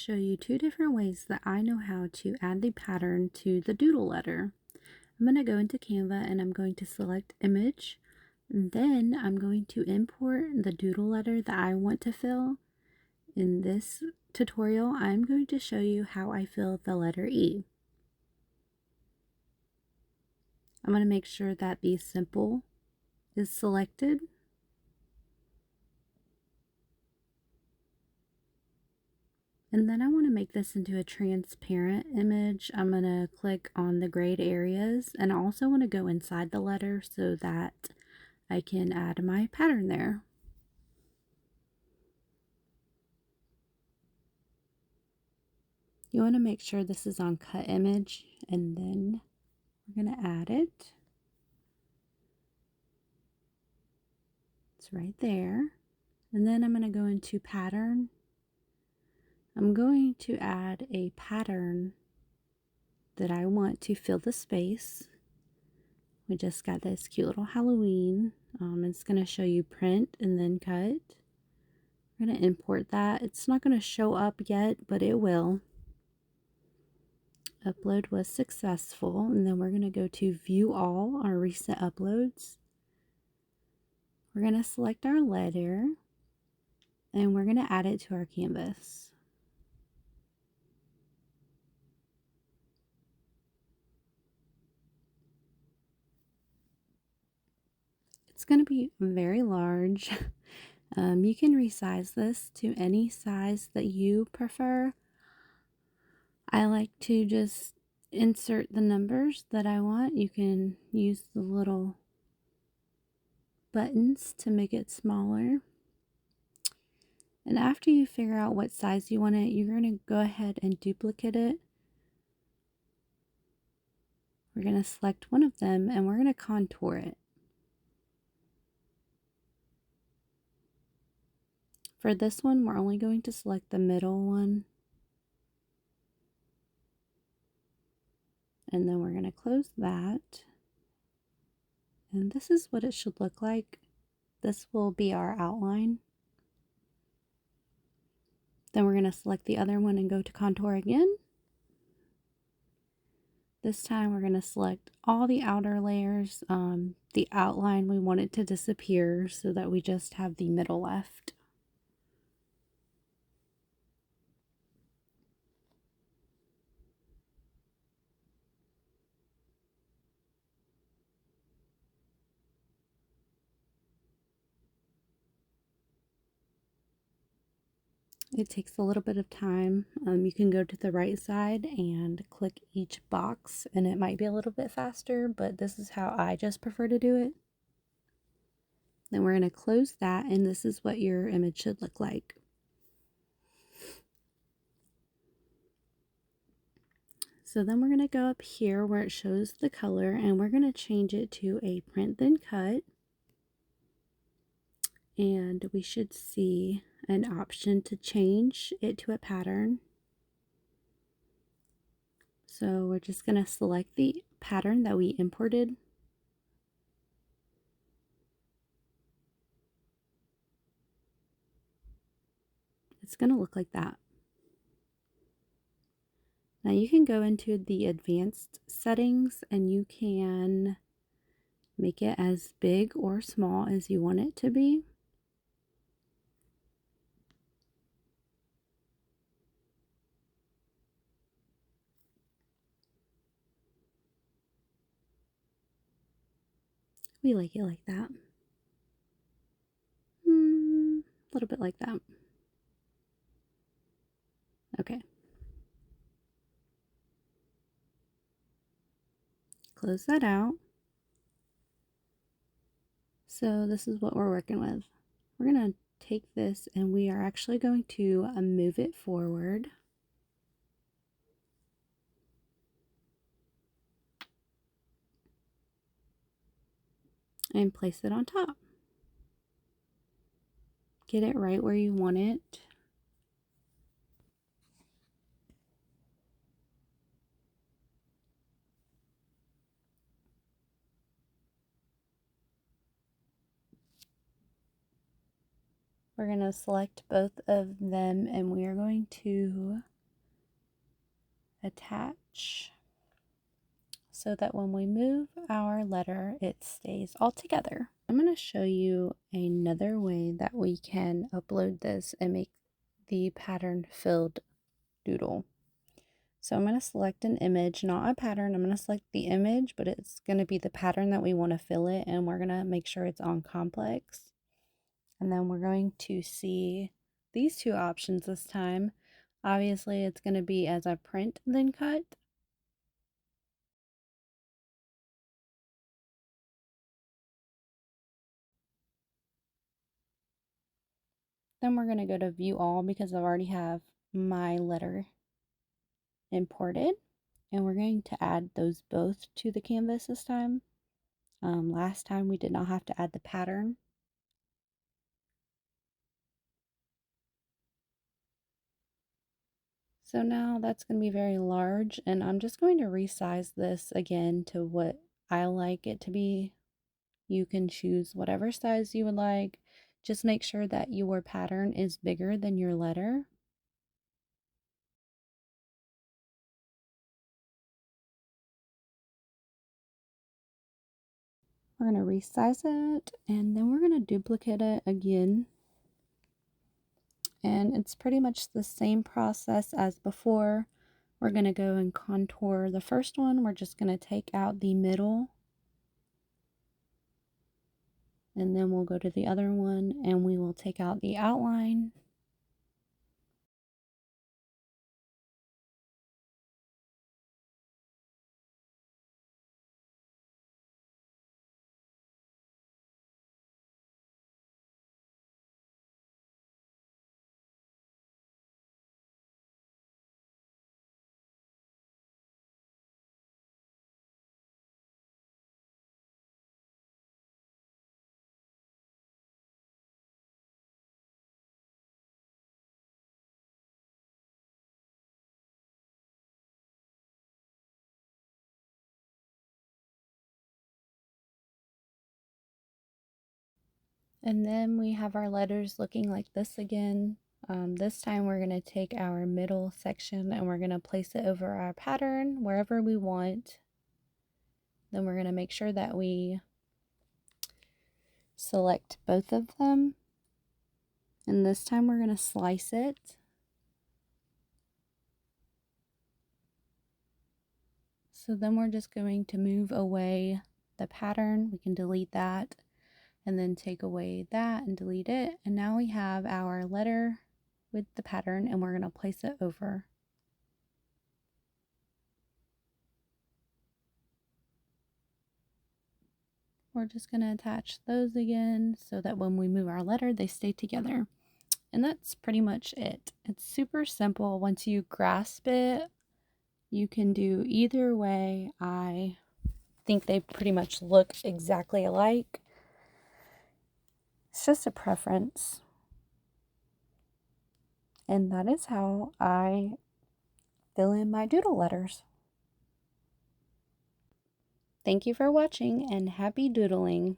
show you two different ways that I know how to add the pattern to the doodle letter. I'm going to go into Canva and I'm going to select image. Then I'm going to import the doodle letter that I want to fill. In this tutorial, I'm going to show you how I fill the letter E. I'm going to make sure that the simple is selected. And then I want to make this into a transparent image. I'm going to click on the grayed areas, and I also want to go inside the letter so that I can add my pattern there. You want to make sure this is on cut image, and then we're going to add it. It's right there. And then I'm going to go into pattern. I'm going to add a pattern that I want to fill the space. We just got this cute little Halloween. It's going to show you print and then cut. We're going to import that. It's not going to show up yet, but it will. Upload was successful, and then we're going to go to view all our recent uploads. We're going to select our letter, and we're going to add it to our canvas. It's going to be very large. You can resize this to any size that you prefer. I like to just insert the numbers that I want. You can use the little buttons to make it smaller. And after you figure out what size you want it, you're going to go ahead and duplicate it. We're going to select one of them and we're going to contour it. For this one, we're only going to select the middle one. And then we're going to close that. And this is what it should look like. This will be our outline. Then we're going to select the other one and go to contour again. This time we're going to select all the outer layers. The outline, we want it to disappear so that we just have the middle left. It takes a little bit of time. You can go to the right side and click each box, and it might be a little bit faster, but this is how I just prefer to do it. Then we're going to close that, and this is what your image should look like. So then we're going to go up here where it shows the color, and we're going to change it to a print then cut. And we should see an option to change it to a pattern. So we're just going to select the pattern that we imported. It's going to look like that. Now you can go into the advanced settings and you can make it as big or small as you want it to be. We like it like that. A little bit like that. Okay. Close that out. So this is what we're working with. We're going to take this and we are actually going to move it forward. And place it on top. Get it right where you want it. We're going to select both of them and we are going to attach so that when we move our letter, it stays all together. I'm going to show you another way that we can upload this and make the pattern filled doodle. So I'm going to select an image, not a pattern. I'm going to select the image, but it's going to be the pattern that we want to fill it, and we're going to make sure it's on complex. And then we're going to see these two options this time. Obviously, it's going to be as a print then cut. Then we're going to go to view all because I already have my letter imported. And we're going to add those both to the canvas this time. Last time we did not have to add the pattern. So now that's going to be very large, and I'm just going to resize this again to what I like it to be. You can choose whatever size you would like. Just make sure that your pattern is bigger than your letter. We're going to resize it, and then we're going to duplicate it again. And it's pretty much the same process as before. We're going to go and contour the first one. We're just going to take out the middle. And then we'll go to the other one and we will take out the outline. And then we have our letters looking like this again. This time we're going to take our middle section and we're going to place it over our pattern wherever we want. Then we're going to make sure that we select both of them. And this time we're going to slice it. So then we're just going to move away the pattern. We can delete that and then take away that and delete it. And now we have our letter with the pattern and we're going to place it over. We're just going to attach those again so that when we move our letter, they stay together. And that's pretty much it. It's super simple. Once you grasp it, you can do either way. I think they pretty much look exactly alike. It's just a preference. And that is how I fill in my doodle letters. Thank you for watching and happy doodling.